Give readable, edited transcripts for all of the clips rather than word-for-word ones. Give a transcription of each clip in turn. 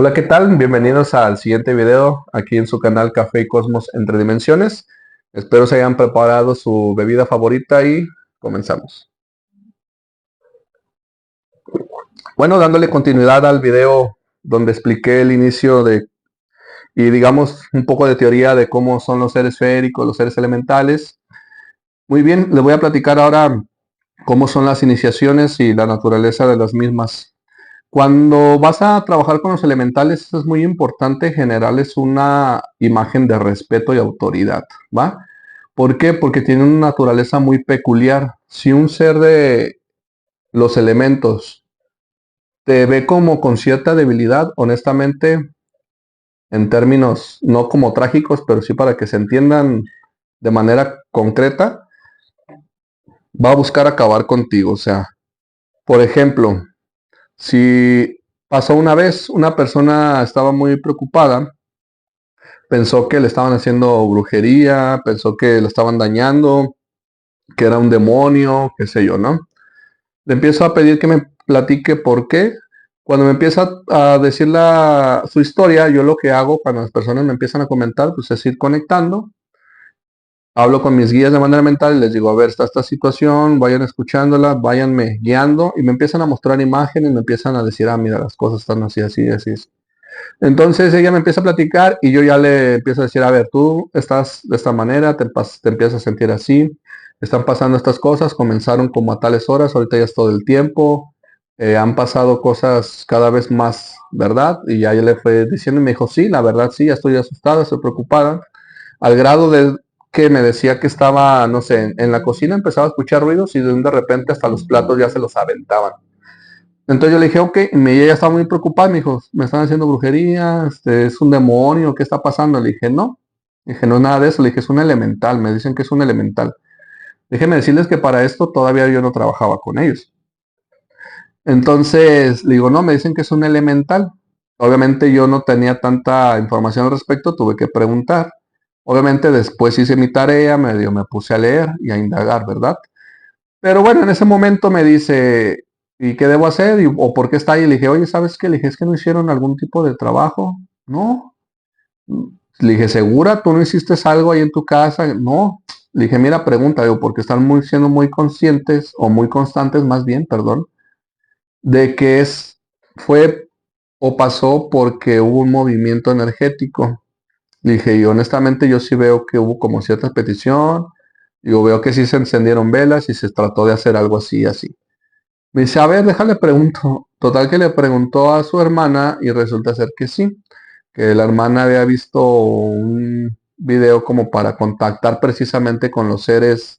Hola, ¿qué tal? Bienvenidos al siguiente video aquí en su canal Café y Cosmos entre Dimensiones. Espero se hayan preparado su bebida favorita y comenzamos. Bueno, dándole continuidad al video donde expliqué el inicio y digamos un poco de teoría de cómo son los seres féricos, los seres elementales. Muy bien, les voy a platicar ahora cómo son las iniciaciones y la naturaleza de las mismas. Cuando vas a trabajar con los elementales es muy importante generarles una imagen de respeto y autoridad, ¿va? ¿Por qué? Porque tienen una naturaleza muy peculiar. Si un ser de los elementos te ve como con cierta debilidad, honestamente, en términos no como trágicos, pero sí para que se entiendan de manera concreta, va a buscar acabar contigo. O sea, por ejemplo, si pasó una vez, una persona estaba muy preocupada, pensó que le estaban haciendo brujería, pensó que lo estaban dañando, que era un demonio, qué sé yo, ¿no? Le empiezo a pedir que me platique por qué. Cuando me empieza a decir su historia, yo lo que hago cuando las personas me empiezan a comentar, pues es ir conectando. Hablo con mis guías de manera mental y les digo, a ver, está esta situación, vayan escuchándola, váyanme guiando y me empiezan a mostrar imágenes, me empiezan a decir, mira, las cosas están así, así, así. Entonces ella me empieza a platicar y yo ya le empiezo a decir, a ver, tú estás de esta manera, te empiezas a sentir así, están pasando estas cosas, comenzaron como a tales horas, ahorita ya es todo el tiempo, han pasado cosas cada vez más, ¿verdad? Y ya yo le fue diciendo y me dijo, sí, la verdad sí, ya estoy asustada, estoy preocupada, al grado de que me decía que estaba, no sé, en la cocina empezaba a escuchar ruidos y de repente hasta los platos ya se los aventaban. Entonces yo le dije, ok, y ella estaba muy preocupada, me dijo, me están haciendo brujería, es un demonio, ¿qué está pasando? Le dije, no, no es nada de eso, le dije, es un elemental, me dicen que es un elemental. Déjeme decirles que para esto todavía yo no trabajaba con ellos. Entonces le digo, no, me dicen que es un elemental. Obviamente yo no tenía tanta información al respecto, tuve que preguntar. Obviamente después hice mi tarea, me puse a leer y a indagar, ¿verdad? Pero bueno, en ese momento me dice, ¿y qué debo hacer? ¿O por qué está ahí? Le dije, oye, ¿sabes qué? Le dije, es que no hicieron algún tipo de trabajo. No. Le dije, ¿segura? ¿Tú no hiciste algo ahí en tu casa? No. Le dije, mira, pregunta, digo, porque están siendo muy conscientes, o muy constantes más bien, perdón, de que fue o pasó porque hubo un movimiento energético. Le dije, y honestamente yo sí veo que hubo como cierta petición, yo veo que sí se encendieron velas y se trató de hacer algo así, así. Me dice, a ver, déjale pregunto. Total que le preguntó a su hermana y resulta ser que sí, que la hermana había visto un video como para contactar precisamente con los seres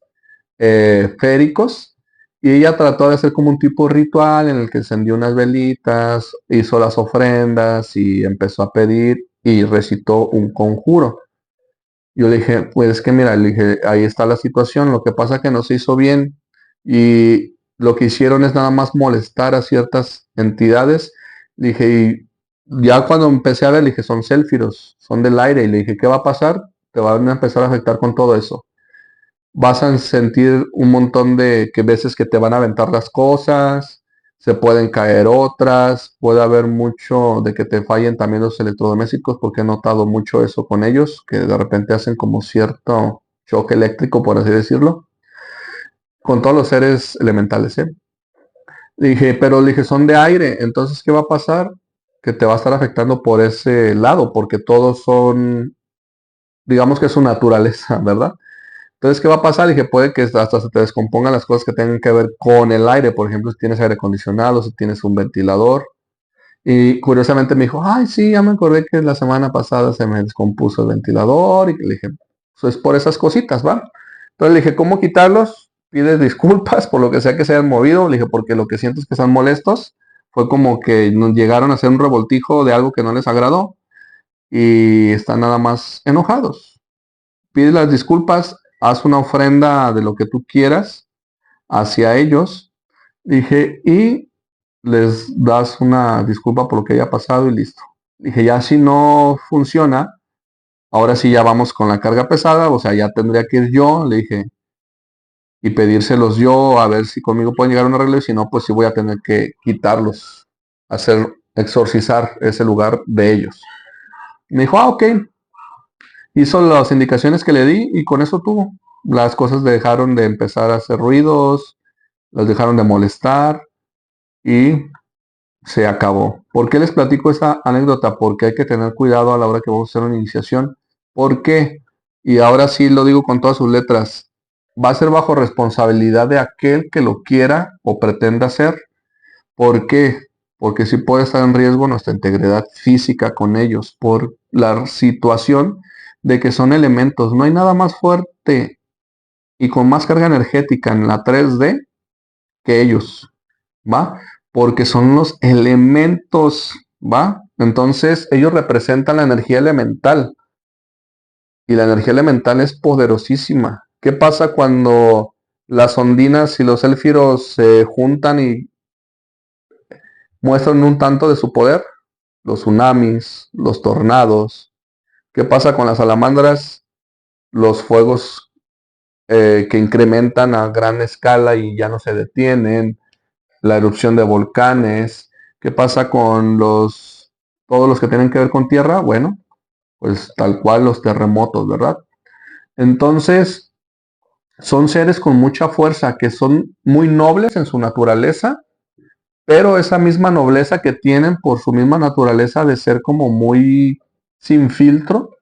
féricos y ella trató de hacer como un tipo ritual en el que encendió unas velitas, hizo las ofrendas y empezó a pedir y recitó un conjuro. Yo le dije, pues que mira, le dije, ahí está la situación, lo que pasa que no se hizo bien y lo que hicieron es nada más molestar a ciertas entidades. Le dije, y ya cuando empecé a ver, le dije, son célfiros, son del aire, y le dije, ¿qué va a pasar? Te van a empezar a afectar con todo eso. Vas a sentir un montón de que veces que te van a aventar las cosas, se pueden caer otras, puede haber mucho de que te fallen también los electrodomésticos, porque he notado mucho eso con ellos, que de repente hacen como cierto choque eléctrico, por así decirlo, con todos los seres elementales, ¿eh? Le dije, pero le dije, son de aire, entonces, ¿qué va a pasar? Que te va a estar afectando por ese lado, porque todos son, digamos que es su naturaleza, ¿verdad? Entonces, ¿qué va a pasar? Dije, puede que hasta se te descompongan las cosas que tengan que ver con el aire. Por ejemplo, si tienes aire acondicionado, si tienes un ventilador. Y curiosamente me dijo, ay, sí, ya me acordé que la semana pasada se me descompuso el ventilador. Y le dije, eso es por esas cositas, ¿va? Entonces le dije, ¿cómo quitarlos? Pides disculpas por lo que sea que se hayan movido. Le dije, porque lo que siento es que están molestos. Fue como que nos llegaron a hacer un revoltijo de algo que no les agradó. Y están nada más enojados. Pide las disculpas, haz una ofrenda de lo que tú quieras hacia ellos. Dije, y les das una disculpa por lo que haya pasado y listo. Dije, ya si no funciona, ahora sí ya vamos con la carga pesada, o sea, ya tendría que ir yo, le dije, y pedírselos yo, a ver si conmigo pueden llegar a un arreglo, y si no, pues sí voy a tener que quitarlos, hacer exorcizar ese lugar de ellos. Me dijo, ok, hizo las indicaciones que le di y con eso tuvo. Las cosas dejaron de empezar a hacer ruidos, las dejaron de molestar y se acabó. ¿Por qué les platico esta anécdota? Porque hay que tener cuidado a la hora que vamos a hacer una iniciación. ¿Por qué? Y ahora sí lo digo con todas sus letras. Va a ser bajo responsabilidad de aquel que lo quiera o pretenda hacer. ¿Por qué? Porque sí puede estar en riesgo nuestra integridad física con ellos por la situación de que son elementos. No hay nada más fuerte y con más carga energética en la 3D que ellos, ¿va? Porque son los elementos, ¿va? Entonces ellos representan la energía elemental y la energía elemental es poderosísima. ¿Qué pasa cuando las ondinas y los élfiros se juntan y muestran un tanto de su poder? Los tsunamis, los tornados. ¿Qué pasa con las salamandras? Los fuegos que incrementan a gran escala y ya no se detienen, la erupción de volcanes. ¿Qué pasa con todos los que tienen que ver con tierra? Bueno, pues tal cual los terremotos, ¿verdad? Entonces, son seres con mucha fuerza, que son muy nobles en su naturaleza, pero esa misma nobleza que tienen por su misma naturaleza de ser como muy sin filtro,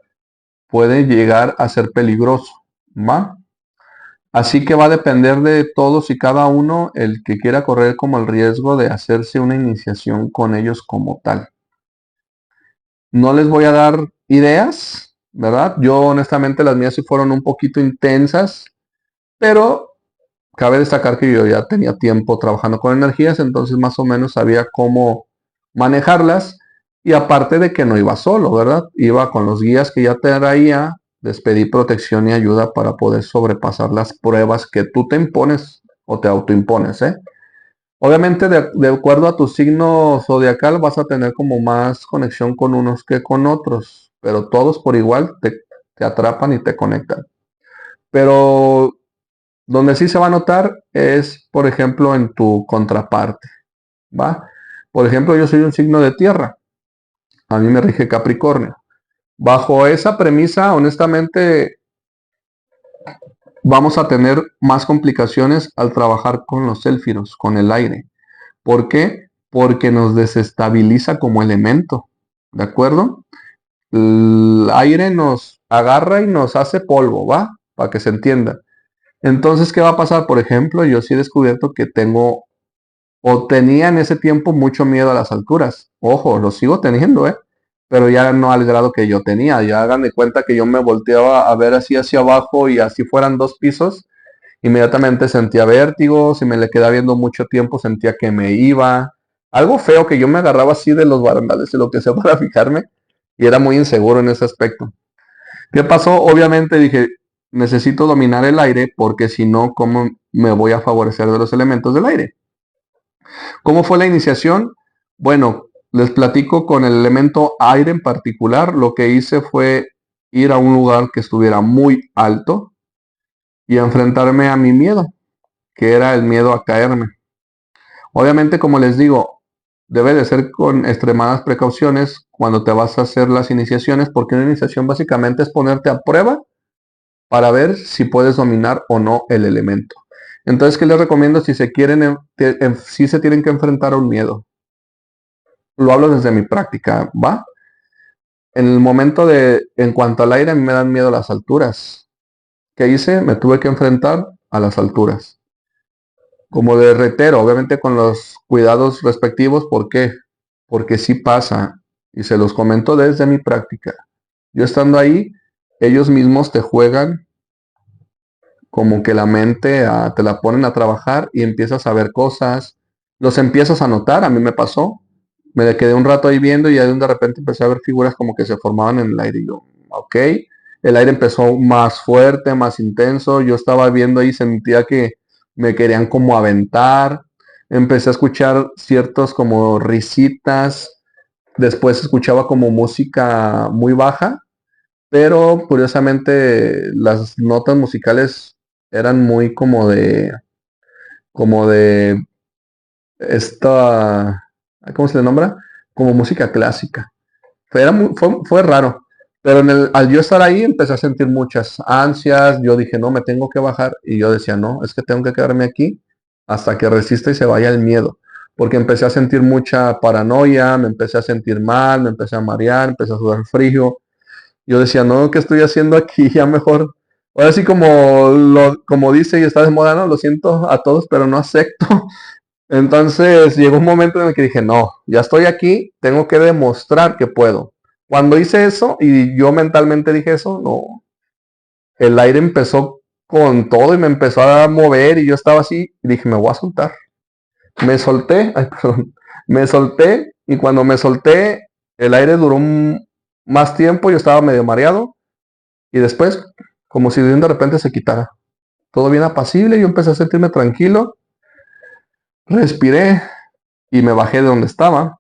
puede llegar a ser peligroso, ¿va? Así que va a depender de todos y cada uno el que quiera correr como el riesgo de hacerse una iniciación con ellos como tal. No les voy a dar ideas, ¿verdad? Yo honestamente las mías sí fueron un poquito intensas, pero cabe destacar que yo ya tenía tiempo trabajando con energías, entonces más o menos sabía cómo manejarlas. Y aparte de que no iba solo, ¿verdad? Iba con los guías que ya traía, les pedí protección y ayuda para poder sobrepasar las pruebas que tú te impones o te autoimpones, ¿eh? Obviamente, de acuerdo a tu signo zodiacal, vas a tener como más conexión con unos que con otros, pero todos por igual te atrapan y te conectan. Pero donde sí se va a notar es, por ejemplo, en tu contraparte, ¿va? Por ejemplo, yo soy un signo de tierra, a mí me rige Capricornio. Bajo esa premisa, honestamente, vamos a tener más complicaciones al trabajar con los élfiros, con el aire. ¿Por qué? Porque nos desestabiliza como elemento, ¿de acuerdo? El aire nos agarra y nos hace polvo, ¿va? Para que se entienda. Entonces, ¿qué va a pasar? Por ejemplo, yo sí he descubierto que tengo o tenía en ese tiempo mucho miedo a las alturas. Ojo, lo sigo teniendo, ¿eh? Pero ya no al grado que yo tenía. Ya hagan de cuenta que yo me volteaba a ver así hacia abajo y así fueran 2 pisos. Inmediatamente sentía vértigo, si me le quedaba viendo mucho tiempo sentía que me iba. Algo feo que yo me agarraba así de los barandales y lo que sea para fijarme y era muy inseguro en ese aspecto. ¿Qué pasó? Obviamente dije, necesito dominar el aire porque si no, ¿cómo me voy a favorecer de los elementos del aire? ¿Cómo fue la iniciación? Bueno, les platico con el elemento aire en particular. Lo que hice fue ir a un lugar que estuviera muy alto y enfrentarme a mi miedo, que era el miedo a caerme. Obviamente, como les digo, debe de ser con extremadas precauciones cuando te vas a hacer las iniciaciones, porque una iniciación básicamente es ponerte a prueba para ver si puedes dominar o no el elemento. Entonces, ¿qué les recomiendo si se quieren, si se tienen que enfrentar a un miedo? Lo hablo desde mi práctica, ¿va? En el momento en cuanto al aire, a mí me dan miedo las alturas. ¿Qué hice? Me tuve que enfrentar a las alturas. Como de retero, obviamente con los cuidados respectivos. ¿Por qué? Porque sí pasa, y se los comento desde mi práctica. Yo estando ahí, ellos mismos te juegan como que la mente te la ponen a trabajar y empiezas a ver cosas, los empiezas a notar, a mí me pasó, me quedé un rato ahí viendo y ya de repente empecé a ver figuras como que se formaban en el aire y yo, ok, el aire empezó más fuerte, más intenso, yo estaba viendo ahí, sentía que me querían como aventar, empecé a escuchar ciertos como risitas, después escuchaba como música muy baja, pero curiosamente las notas musicales eran muy como de esta, ¿cómo se le nombra? como música clásica. Fue raro. Pero al yo estar ahí empecé a sentir muchas ansias. Yo dije, no, me tengo que bajar. Y yo decía, no, es que tengo que quedarme aquí hasta que resista y se vaya el miedo. Porque empecé a sentir mucha paranoia, me empecé a sentir mal, me empecé a marear, empecé a sudar frío. Yo decía, no, ¿qué estoy haciendo aquí? Ya mejor. Ahora sí como dice y está de moda, no, lo siento a todos, pero no acepto. Entonces llegó un momento en el que dije, no, ya estoy aquí, tengo que demostrar que puedo. Cuando hice eso y yo mentalmente dije eso, no, el aire empezó con todo y me empezó a mover y yo estaba así y dije, me voy a soltar. Me solté, ay, perdón, me solté y cuando me solté, el aire duró más tiempo, yo estaba medio mareado y después, como si de repente se quitara. Todo bien apacible, yo empecé a sentirme tranquilo, respiré y me bajé de donde estaba.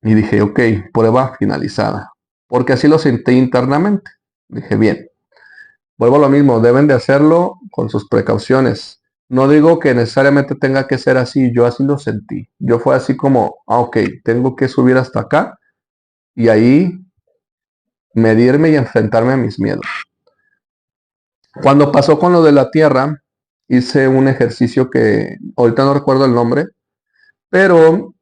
Y dije, ok, prueba finalizada. Porque así lo sentí internamente. Dije, bien, vuelvo a lo mismo, deben de hacerlo con sus precauciones. No digo que necesariamente tenga que ser así, yo así lo sentí. Yo fue así como, ok, tengo que subir hasta acá y ahí medirme y enfrentarme a mis miedos. Cuando pasó con lo de la tierra, hice un ejercicio que ahorita no recuerdo el nombre, pero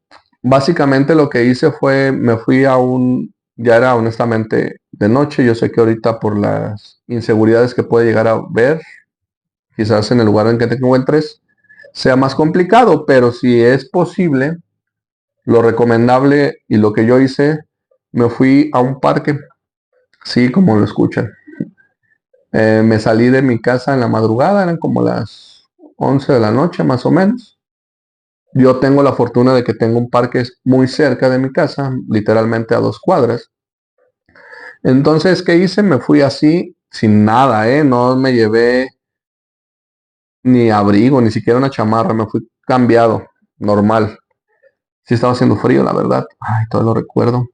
básicamente lo que hice fue, me fui ya era honestamente de noche, yo sé que ahorita por las inseguridades que puede llegar a ver, quizás en el lugar en que te encuentres, sea más complicado, pero si es posible, lo recomendable y lo que yo hice, me fui a un parque, sí, como lo escuchan. Me salí de mi casa en la madrugada, eran como las 11 de la noche más o menos. Yo tengo la fortuna de que tengo un parque muy cerca de mi casa, literalmente a 2 cuadras. Entonces, ¿qué hice? Me fui así, sin nada, ¿eh? No me llevé ni abrigo, ni siquiera una chamarra, me fui cambiado, normal. Sí estaba haciendo frío, la verdad. Ay, todo lo recuerdo.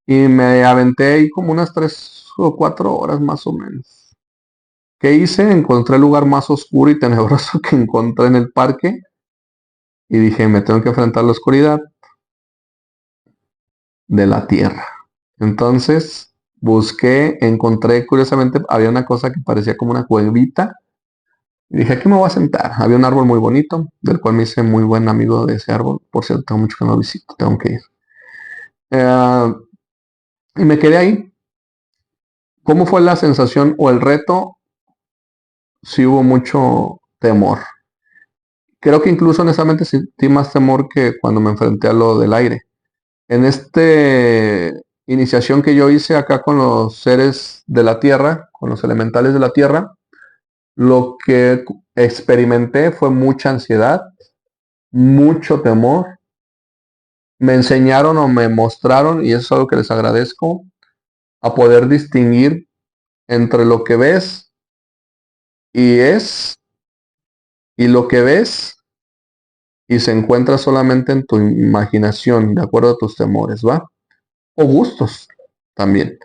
Y me aventé ahí como unas 3 o 4 horas más o menos. ¿Qué hice? Encontré el lugar más oscuro y tenebroso que encontré en el parque y dije, me tengo que enfrentar a la oscuridad de la tierra. Entonces busqué, encontré, curiosamente, había una cosa que parecía como una cuevita. Y dije, aquí me voy a sentar. Había un árbol muy bonito, del cual me hice muy buen amigo de ese árbol. Por cierto, tengo mucho que no visito, tengo que ir. Eh, y me quedé ahí. ¿Cómo fue la sensación o el reto? Sí hubo mucho temor. Creo que incluso honestamente sentí más temor que cuando me enfrenté a lo del aire. En esta iniciación que yo hice acá con los seres de la tierra, con los elementales de la tierra, lo que experimenté fue mucha ansiedad, mucho temor. Me enseñaron o me mostraron, y eso es algo que les agradezco, a poder distinguir entre lo que ves y es, y lo que ves y se encuentra solamente en tu imaginación, de acuerdo a tus temores, ¿va? O gustos también,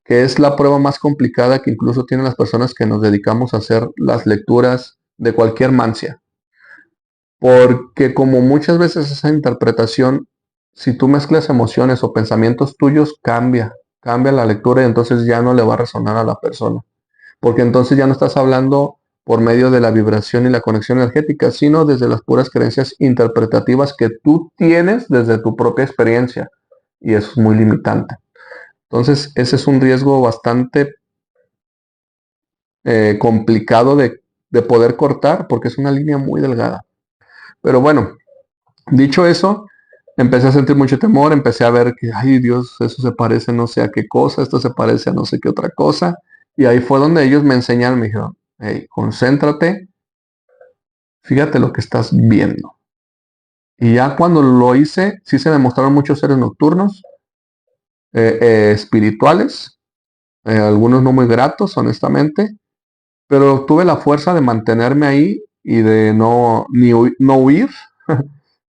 que es la prueba más complicada que incluso tienen las personas que nos dedicamos a hacer las lecturas de cualquier mancia. Porque como muchas veces esa interpretación, si tú mezclas emociones o pensamientos tuyos, cambia la lectura y entonces ya no le va a resonar a la persona. Porque entonces ya no estás hablando por medio de la vibración y la conexión energética, sino desde las puras creencias interpretativas que tú tienes desde tu propia experiencia. Y eso es muy limitante. Entonces, ese es un riesgo bastante complicado de poder cortar porque es una línea muy delgada. Pero bueno, dicho eso, empecé a sentir mucho temor, empecé a ver que, ay Dios, eso se parece no sé a qué cosa, esto se parece a no sé qué otra cosa. Y ahí fue donde ellos me enseñaron, me dijeron, hey, concéntrate, fíjate lo que estás viendo. Y ya cuando lo hice, sí se me mostraron muchos seres nocturnos, espirituales, algunos no muy gratos, honestamente, pero tuve la fuerza de mantenerme ahí y de no huir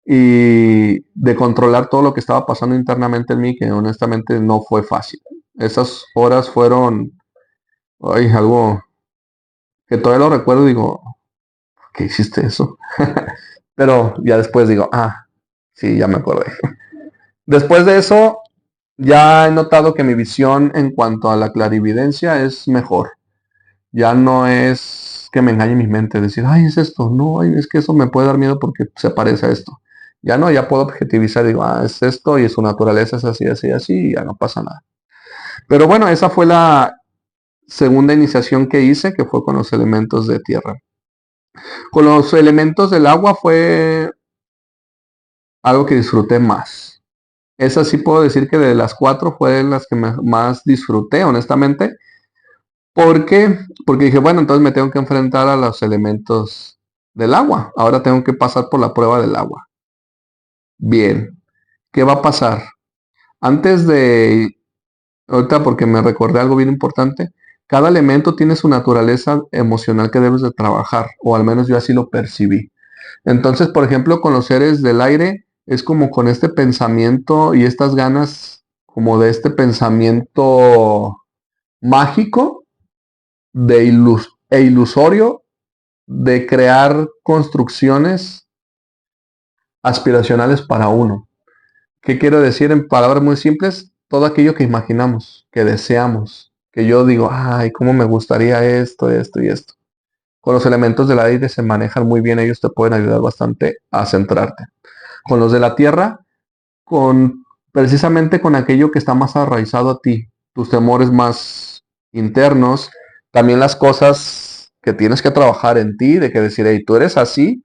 y de controlar todo lo que estaba pasando internamente en mí, que honestamente no fue fácil. Esas horas fueron, ay, algo que todavía lo recuerdo, digo, ¿por qué hiciste eso? Pero ya después digo, sí, ya me acordé. Después de eso, ya he notado que mi visión en cuanto a la clarividencia es mejor. Ya no es que me engañe mi mente, decir, ay, es esto, no, ay, es que eso me puede dar miedo porque se parece a esto. Ya no, ya puedo objetivizar, digo, ah, es esto y su naturaleza es así, así, así, y ya no pasa nada. Pero bueno, esa fue la segunda iniciación que hice, que fue con los elementos de tierra. Con los elementos del agua fue algo que disfruté más. Esa sí puedo decir que de las cuatro fue de las que más disfruté, honestamente. ¿Por qué? Porque dije, bueno, entonces me tengo que enfrentar a los elementos del agua. Ahora tengo que pasar por la prueba del agua. Bien, ¿qué va a pasar? Antes de, ahorita porque me recordé algo bien importante, cada elemento tiene su naturaleza emocional que debes de trabajar, o al menos yo así lo percibí. Entonces, por ejemplo, con los seres del aire, es como con este pensamiento y estas ganas, como de este pensamiento mágico e ilusorio de crear construcciones aspiracionales para uno. ¿Qué quiero decir en palabras muy simples? Todo aquello que imaginamos, que deseamos, que yo digo, ay, cómo me gustaría esto, esto y esto. Con los elementos del aire se manejan muy bien, ellos te pueden ayudar bastante a centrarte. Con los de la tierra, con precisamente con aquello que está más arraizado a ti, tus temores más internos, también las cosas que tienes que trabajar en ti, de que decir, hey, tú eres así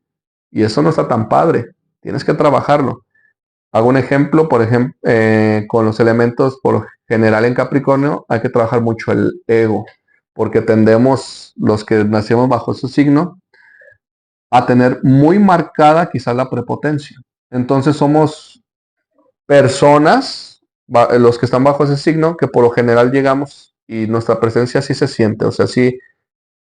y eso no está tan padre, tienes que trabajarlo. Hago un ejemplo, por ejemplo, con los elementos, por lo general en Capricornio, hay que trabajar mucho el ego, porque tendemos, los que nacimos bajo su signo, a tener muy marcada quizás la prepotencia. Entonces somos personas, los que están bajo ese signo, que por lo general llegamos y nuestra presencia sí se siente, o sea, sí,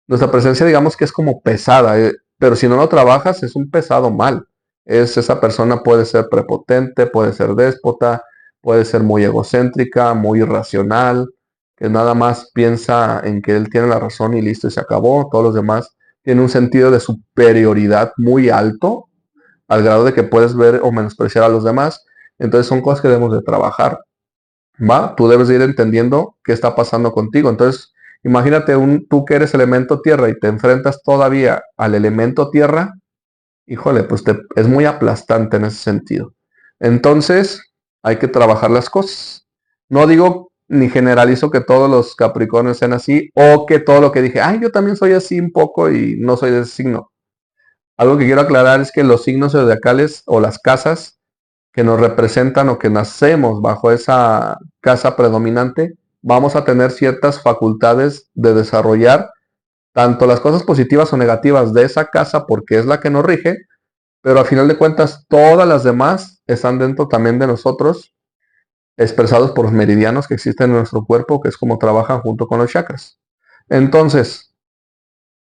nuestra presencia digamos que es como pesada, pero si no lo trabajas es un pesado mal. Esa persona puede ser prepotente, puede ser déspota, puede ser muy egocéntrica, muy irracional, que nada más piensa en que él tiene la razón y listo y se acabó. Todos los demás tienen un sentido de superioridad muy alto, al grado de que puedes ver o menospreciar a los demás. Entonces son cosas que debemos de trabajar. ¿Va? Tú debes de ir entendiendo qué está pasando contigo. Entonces, imagínate tú que eres elemento tierra y te enfrentas todavía al elemento tierra, híjole, pues es muy aplastante en ese sentido. Entonces, hay que trabajar las cosas. No digo ni generalizo que todos los Capricornios sean así o que todo lo que dije, ay, yo también soy así un poco y no soy de ese signo. Algo que quiero aclarar es que los signos zodiacales o las casas que nos representan o que nacemos bajo esa casa predominante, vamos a tener ciertas facultades de desarrollar tanto las cosas positivas o negativas de esa casa porque es la que nos rige, pero a final de cuentas todas las demás están dentro también de nosotros, expresados por los meridianos que existen en nuestro cuerpo, que es como trabajan junto con los chakras. Entonces,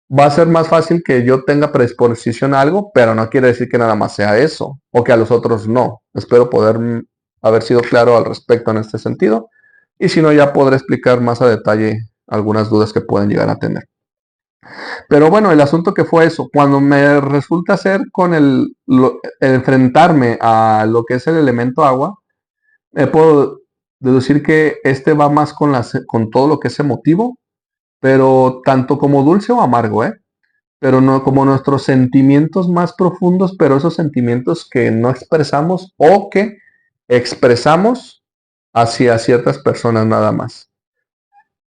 va a ser más fácil que yo tenga predisposición a algo, pero no quiere decir que nada más sea eso, o que a los otros no. Espero poder haber sido claro al respecto en este sentido, y si no, ya podré explicar más a detalle algunas dudas que pueden llegar a tener. Pero bueno, el asunto que fue eso, cuando me resulta ser con el enfrentarme a lo que es el elemento agua, puedo deducir que este va más con todo lo que es emotivo, pero tanto como dulce o amargo, ¿eh? Pero no como nuestros sentimientos más profundos, pero esos sentimientos que no expresamos o que expresamos hacia ciertas personas nada más.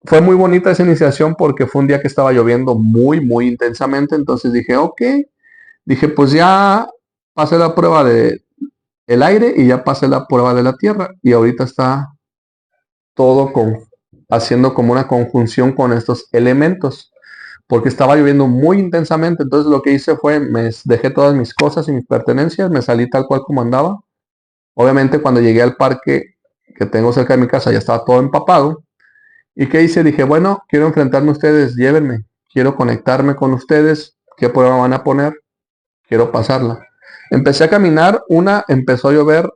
Fue muy bonita esa iniciación porque fue un día que estaba lloviendo muy, muy intensamente, entonces dije, ok, dije, pues ya pasé la prueba de el aire y ya pasé la prueba de la tierra y ahorita está todo haciendo como una conjunción con estos elementos porque estaba lloviendo muy intensamente. Entonces lo que hice fue, me dejé todas mis cosas y mis pertenencias, me salí tal cual como andaba. Obviamente cuando llegué al parque que tengo cerca de mi casa ya estaba todo empapado. ¿Y qué hice? Dije, bueno, quiero enfrentarme a ustedes, llévenme, quiero conectarme con ustedes, ¿qué prueba van a poner? Quiero pasarla. Empecé a caminar, empezó a llover,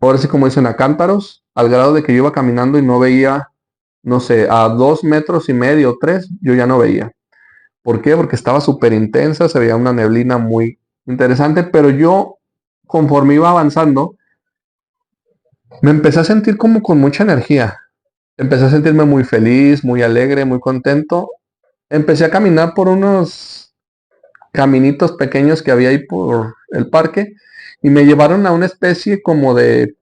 ahora sí como dicen, a cántaros, al grado de que yo iba caminando y no veía, no sé, a 2,5 metros, 3, yo ya no veía. ¿Por qué? Porque estaba súper intensa, se veía una neblina muy interesante, pero yo, conforme iba avanzando, me empecé a sentir como con mucha energía. Empecé a sentirme muy feliz, muy alegre, muy contento. Empecé a caminar por unos caminitos pequeños que había ahí por el parque y me llevaron a una especie como de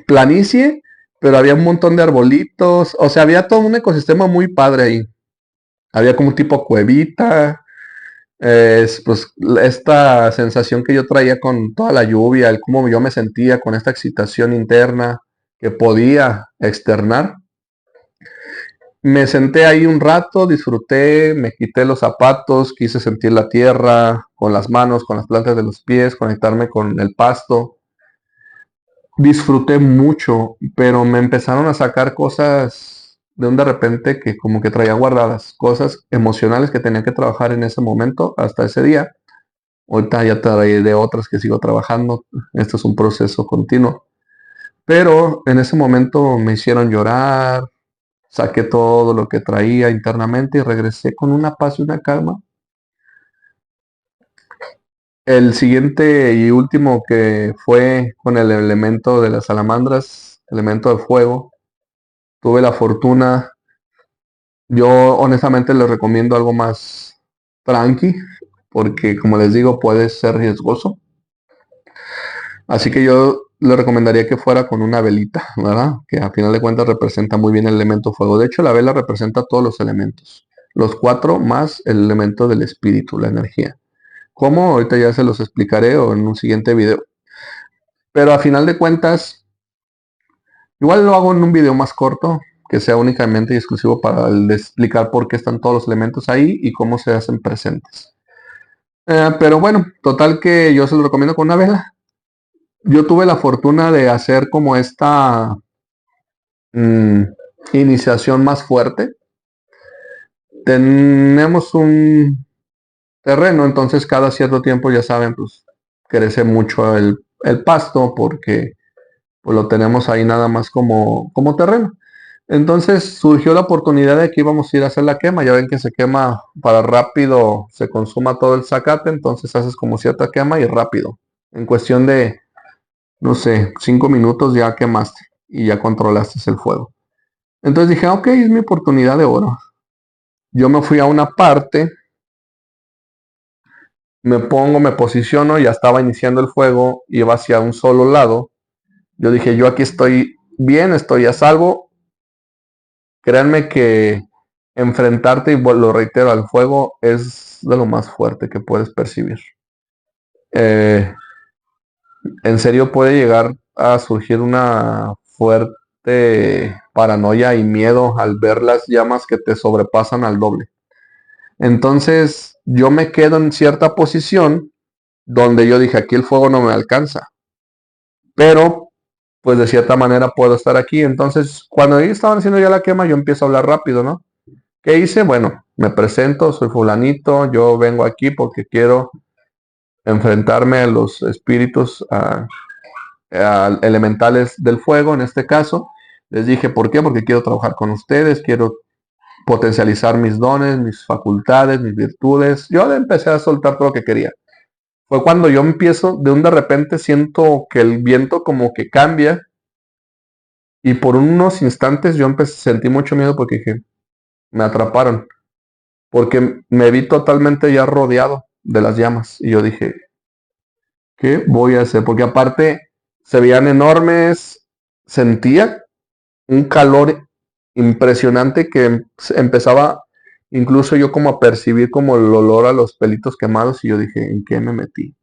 planicie, pero había un montón de arbolitos, o sea, había todo un ecosistema muy padre ahí. Había como un tipo cuevita, pues esta sensación que yo traía con toda la lluvia, el cómo yo me sentía con esta excitación interna que podía externar. Me senté ahí un rato, disfruté, me quité los zapatos, quise sentir la tierra con las manos, con las plantas de los pies, conectarme con el pasto. Disfruté mucho, pero me empezaron a sacar cosas de un de repente que como que traía guardadas, cosas emocionales que tenía que trabajar en ese momento, hasta ese día. Ahorita ya trae de otras que sigo trabajando. Esto es un proceso continuo. Pero en ese momento me hicieron llorar, saqué todo lo que traía internamente y regresé con una paz y una calma. El siguiente y último que fue con el elemento de las salamandras, elemento de fuego, tuve la fortuna, yo honestamente les recomiendo algo más tranqui, porque como les digo puede ser riesgoso. Así que yo le recomendaría que fuera con una velita, ¿verdad? Que a final de cuentas representa muy bien el elemento fuego. De hecho, la vela representa todos los elementos. Los cuatro más el elemento del espíritu, la energía. ¿Cómo? Ahorita ya se los explicaré o en un siguiente video. Pero a final de cuentas, igual lo hago en un video más corto, que sea únicamente y exclusivo para explicar por qué están todos los elementos ahí y cómo se hacen presentes. Pero bueno, total que yo se lo recomiendo con una vela. Yo tuve la fortuna de hacer como esta mm, iniciación más fuerte. Tenemos un terreno, entonces cada cierto tiempo, ya saben, pues crece mucho el pasto porque pues, lo tenemos ahí nada más como terreno. Entonces surgió la oportunidad de que íbamos a ir a hacer la quema. Ya ven que se quema para rápido, se consuma todo el zacate, entonces haces como cierta quema y rápido. En cuestión de, no sé, 5 minutos ya quemaste y ya controlaste el fuego. Entonces dije, ok, es mi oportunidad de oro. Yo me fui a una parte, me pongo, me posiciono, ya estaba iniciando el fuego, iba hacia un solo lado. Yo dije, yo aquí estoy bien, estoy a salvo. Créanme que enfrentarte, y lo reitero, al fuego es de lo más fuerte que puedes percibir. Eh, en serio puede llegar a surgir una fuerte paranoia y miedo al ver las llamas que te sobrepasan al doble. Entonces yo me quedo en cierta posición donde yo dije, aquí el fuego no me alcanza, pero pues de cierta manera puedo estar aquí. Entonces cuando ellos estaban haciendo ya la quema, yo empiezo a hablar rápido, ¿no? ¿Qué hice? Bueno, me presento, soy fulanito, yo vengo aquí porque quiero enfrentarme a los espíritus elementales del fuego, en este caso. Les dije, ¿por qué? Porque quiero trabajar con ustedes, quiero potencializar mis dones, mis facultades, mis virtudes. Yo le empecé a soltar todo lo que quería. Fue cuando yo empiezo, de un de repente siento que el viento como que cambia y por unos instantes yo sentí mucho miedo porque dije, me atraparon, porque me vi totalmente ya rodeado de las llamas y yo dije, ¿qué voy a hacer? Porque aparte se veían enormes, sentía un calor impresionante que empezaba incluso yo como a percibir como el olor a los pelitos quemados y yo dije, ¿en qué me metí?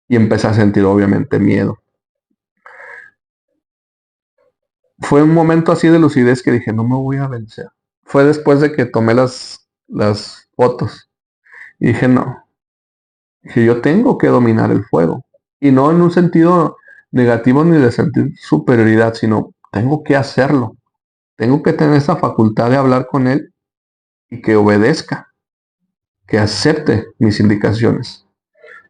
Y empecé a sentir obviamente miedo. Fue un momento así de lucidez que dije, no me voy a vencer. Fue después de que tomé las fotos y dije, no, dije, yo tengo que dominar el fuego. Y no en un sentido negativo ni de sentir superioridad, sino tengo que hacerlo. Tengo que tener esa facultad de hablar con él y que obedezca, que acepte mis indicaciones.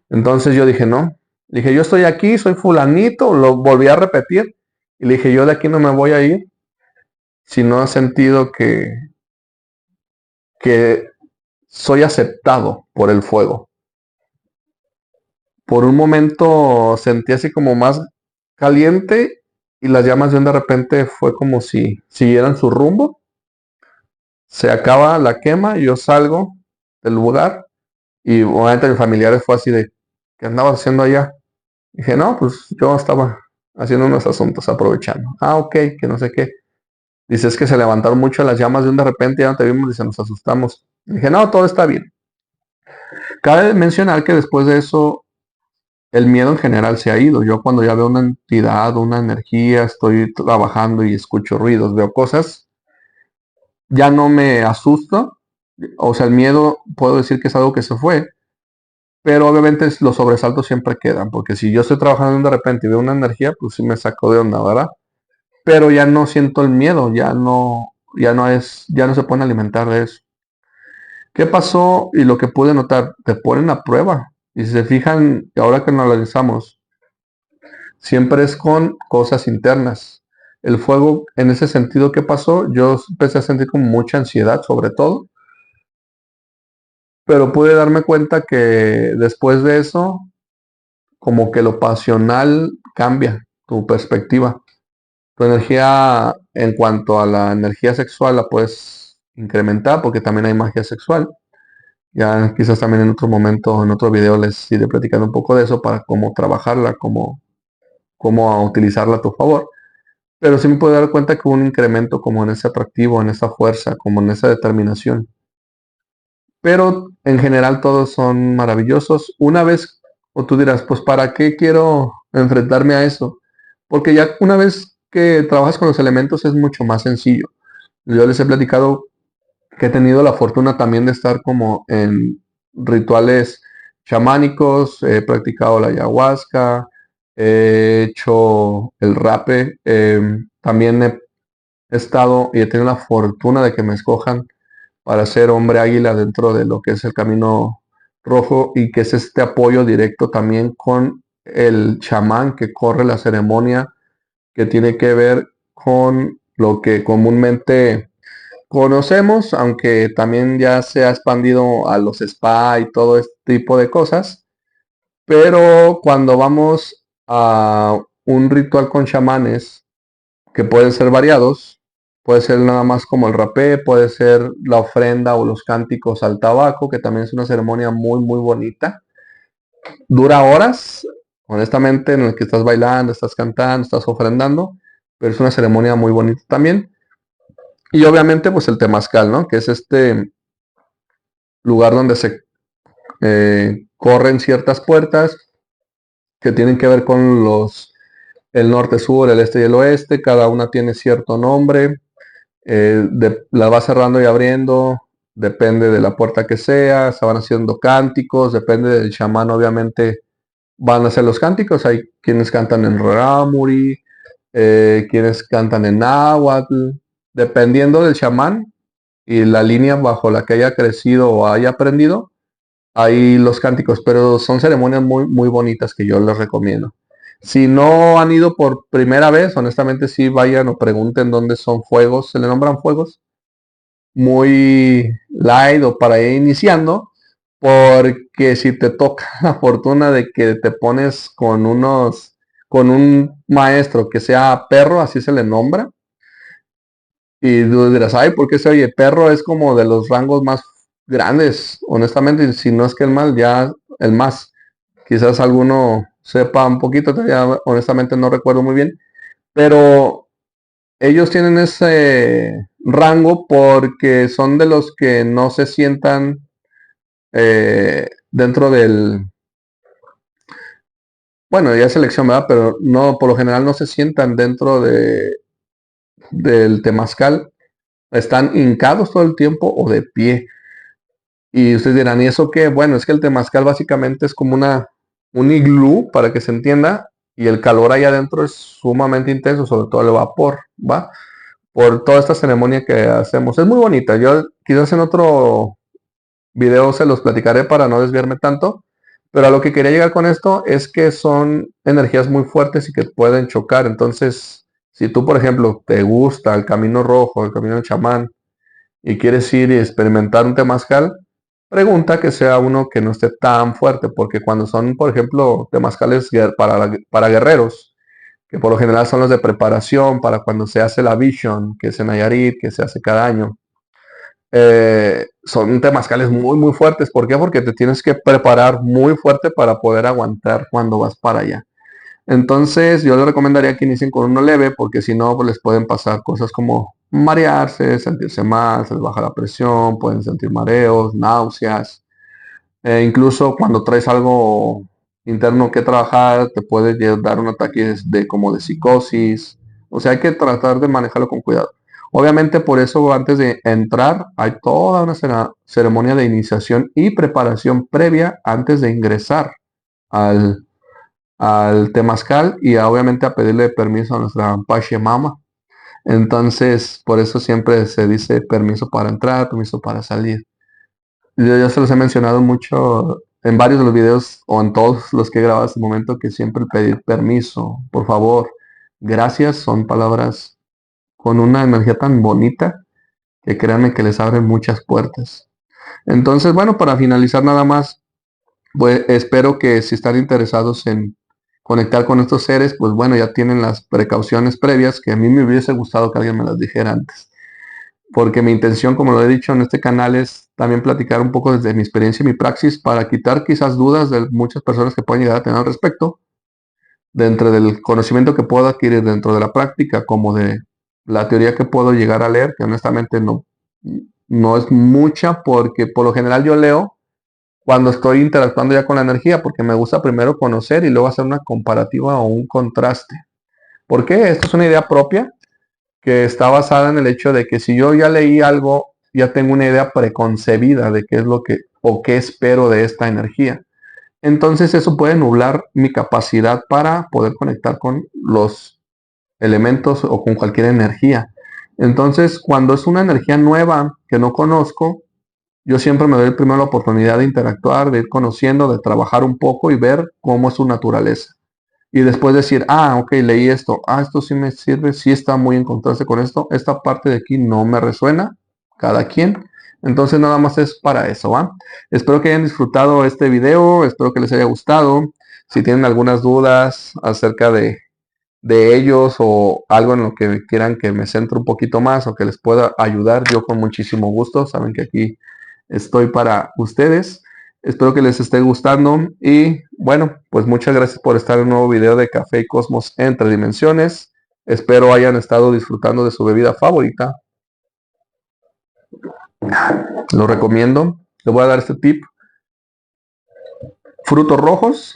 Entonces yo dije, no. Dije, yo estoy aquí, soy fulanito, lo volví a repetir. Y le dije, yo de aquí no me voy a ir si no he sentido que soy aceptado por el fuego. Por un momento sentí así como más caliente y las llamas de repente fue como si siguieran su rumbo. Se acaba la quema, yo salgo del lugar y obviamente mis familiares fue así de, ¿qué andabas haciendo allá? Dije, no, pues yo estaba haciendo unos asuntos, aprovechando. Ah, ok, que no sé qué. Dice, es que se levantaron mucho las llamas de repente, ya no te vimos, dice, nos asustamos. Dije, no, todo está bien. Cabe mencionar que después de eso, el miedo en general se ha ido. Yo cuando ya veo una entidad, una energía, estoy trabajando y escucho ruidos, veo cosas, ya no me asusto. O sea, el miedo puedo decir que es algo que se fue, pero obviamente los sobresaltos siempre quedan, porque si yo estoy trabajando de repente y veo una energía, pues sí me saco de onda, ¿verdad? Pero ya no siento el miedo, ya no se pueden alimentar de eso. ¿Qué pasó? Y lo que pude notar, te ponen a prueba. Y si se fijan, ahora que lo analizamos, siempre es con cosas internas. El fuego, en ese sentido, ¿qué pasó? Yo empecé a sentir como mucha ansiedad, sobre todo, pero pude darme cuenta que después de eso, como que lo pasional cambia tu perspectiva. Tu energía en cuanto a la energía sexual la puedes incrementar porque también hay magia sexual. Ya quizás también en otro momento, en otro video les iré platicando un poco de eso para cómo trabajarla, cómo utilizarla a tu favor. Pero sí me puedo dar cuenta que hubo un incremento como en ese atractivo, en esa fuerza, como en esa determinación. Pero en general todos son maravillosos. Una vez, o tú dirás, pues ¿para qué quiero enfrentarme a eso? Porque ya una vez que trabajas con los elementos es mucho más sencillo. Yo les he platicado que he tenido la fortuna también de estar como en rituales chamánicos, he practicado la ayahuasca, he hecho el rape, también he estado y he tenido la fortuna de que me escojan para ser hombre águila dentro de lo que es el camino rojo y que es este apoyo directo también con el chamán que corre la ceremonia que tiene que ver con lo que comúnmente conocemos, aunque también ya se ha expandido a los spa y todo este tipo de cosas, pero cuando vamos a un ritual con chamanes, que pueden ser variados, puede ser nada más como el rapé, puede ser la ofrenda o los cánticos al tabaco, que también es una ceremonia muy, muy bonita. Dura horas, honestamente, en el que estás bailando, estás cantando, estás ofrendando, pero es una ceremonia muy bonita también. Y obviamente, pues el temazcal, ¿no? Que es este lugar donde se corren ciertas puertas que tienen que ver con el norte, sur, el este y el oeste. Cada una tiene cierto nombre. La va cerrando y abriendo, depende de la puerta que sea, se van haciendo cánticos, depende del chamán, obviamente van a hacer los cánticos. Hay quienes cantan en Rarámuri, quienes cantan en náhuatl, dependiendo del chamán y la línea bajo la que haya crecido o haya aprendido, hay los cánticos, pero son ceremonias muy, muy bonitas que yo les recomiendo. Si no han ido por primera vez, honestamente sí vayan o pregunten dónde son fuegos, se le nombran fuegos, muy light o para ir iniciando, porque si te toca la fortuna de que te pones con un maestro que sea perro, así se le nombra, y tú dirás, ay, ¿por qué se oye? Perro es como de los rangos más grandes, honestamente, y si no es que el más, ya el más. Quizás alguno sepa un poquito, todavía honestamente no recuerdo muy bien, pero ellos tienen ese rango porque son de los que no se sientan dentro bueno, ya es elección, ¿verdad? Pero no, por lo general no se sientan dentro del temazcal, están hincados todo el tiempo o de pie. Y ustedes dirán, ¿y eso qué? Bueno, es que el temazcal básicamente es como un iglú, para que se entienda, y el calor ahí adentro es sumamente intenso, sobre todo el vapor, ¿va? Por toda esta ceremonia que hacemos. Es muy bonita. Yo quizás en otro video se los platicaré para no desviarme tanto, pero a lo que quería llegar con esto es que son energías muy fuertes y que pueden chocar. Entonces, si tú, por ejemplo, te gusta el camino rojo, el camino del chamán, y quieres ir y experimentar un temazcal, pregunta que sea uno que no esté tan fuerte, porque cuando son, por ejemplo, temazcales para guerreros, que por lo general son los de preparación para cuando se hace la Vision, que es en Nayarit, que se hace cada año. Son temazcales muy, muy fuertes. ¿Por qué? Porque te tienes que preparar muy fuerte para poder aguantar cuando vas para allá. Entonces, yo les recomendaría que inicien con uno leve, porque si no, pues les pueden pasar cosas como marearse, sentirse mal, se les baja la presión, pueden sentir mareos, náuseas. Incluso cuando traes algo interno que trabajar, te puede dar un ataque como de psicosis. O sea, hay que tratar de manejarlo con cuidado. Obviamente, por eso antes de entrar hay toda una ceremonia de iniciación y preparación previa antes de ingresar al, al temazcal y obviamente a pedirle permiso a nuestra Pachamama. Entonces, por eso siempre se dice permiso para entrar, permiso para salir. Yo ya se los he mencionado mucho en varios de los videos o en todos los que he grabado hasta el momento, que siempre el pedir permiso, por favor, gracias, son palabras con una energía tan bonita que créanme que les abren muchas puertas. Entonces, bueno, para finalizar nada más, pues espero que si están interesados en conectar con estos seres, pues bueno, ya tienen las precauciones previas que a mí me hubiese gustado que alguien me las dijera antes, porque mi intención, como lo he dicho en este canal, es también platicar un poco desde mi experiencia y mi praxis para quitar quizás dudas de muchas personas que pueden llegar a tener al respecto, dentro del conocimiento que puedo adquirir dentro de la práctica, como de la teoría que puedo llegar a leer, que honestamente no es mucha, porque por lo general yo leo cuando estoy interactuando ya con la energía, porque me gusta primero conocer y luego hacer una comparativa o un contraste. ¿Por qué? Esto es una idea propia que está basada en el hecho de que si yo ya leí algo, ya tengo una idea preconcebida de qué es lo que o qué espero de esta energía. Entonces eso puede nublar mi capacidad para poder conectar con los elementos o con cualquier energía. Entonces, cuando es una energía nueva que no conozco, yo siempre me doy primero la oportunidad de interactuar, de ir conociendo, de trabajar un poco y ver cómo es su naturaleza. Y después decir, ok, leí esto, esto sí me sirve, sí está muy en contraste con esto, esta parte de aquí no me resuena, cada quien. Entonces nada más es para eso, ¿va? Espero que hayan disfrutado este video, espero que les haya gustado. Si tienen algunas dudas acerca de ellos o algo en lo que quieran que me centre un poquito más o que les pueda ayudar, yo con muchísimo gusto. Saben que aquí estoy para ustedes. Espero que les esté gustando y bueno, pues muchas gracias por estar en un nuevo video de Café y Cosmos entre Dimensiones. Espero hayan estado disfrutando de su bebida favorita. Lo recomiendo. Les voy a dar este tip. Frutos rojos,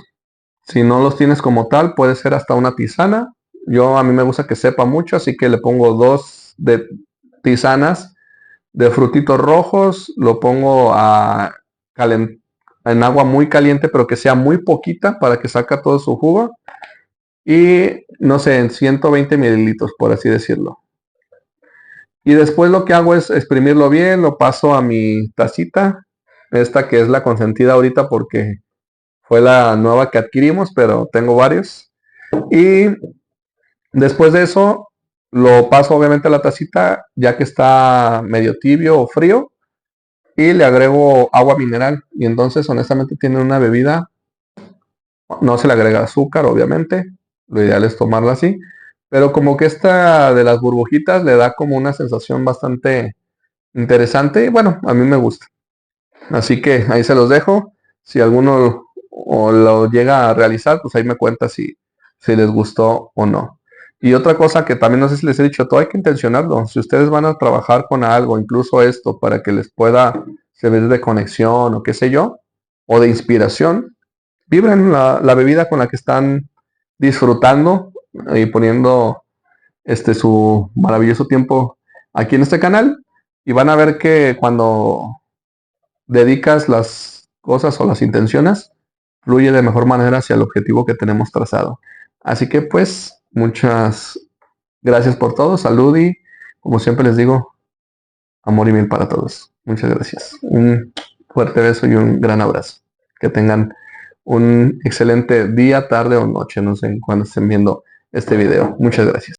si no los tienes como tal, puede ser hasta una tisana. A mí me gusta que sepa mucho, así que le pongo 2 de tisanas de frutitos rojos, lo pongo en agua muy caliente, pero que sea muy poquita para que saca todo su jugo. Y no sé, en 120 mililitros, por así decirlo. Y después lo que hago es exprimirlo bien, lo paso a mi tacita, esta que es la consentida ahorita porque fue la nueva que adquirimos, pero tengo varios. Y después de eso, lo paso obviamente a la tacita, ya que está medio tibio o frío, y le agrego agua mineral. Y entonces, honestamente, tiene una bebida. No se le agrega azúcar, obviamente. Lo ideal es tomarla así. Pero como que esta de las burbujitas le da como una sensación bastante interesante. Y bueno, a mí me gusta. Así que ahí se los dejo. Si alguno lo llega a realizar, pues ahí me cuenta si les gustó o no. Y otra cosa que también no sé si les he dicho, todo hay que intencionarlo. Si ustedes van a trabajar con algo, incluso esto, para que les pueda servir de conexión o qué sé yo, o de inspiración, vibren la bebida con la que están disfrutando y poniendo su maravilloso tiempo aquí en este canal. Y van a ver que cuando dedicas las cosas o las intenciones, fluye de mejor manera hacia el objetivo que tenemos trazado. Así que pues, muchas gracias por todo, salud y como siempre les digo, amor y bien para todos. Muchas gracias. Un fuerte beso y un gran abrazo. Que tengan un excelente día, tarde o noche, no sé cuándo estén viendo este video. Muchas gracias.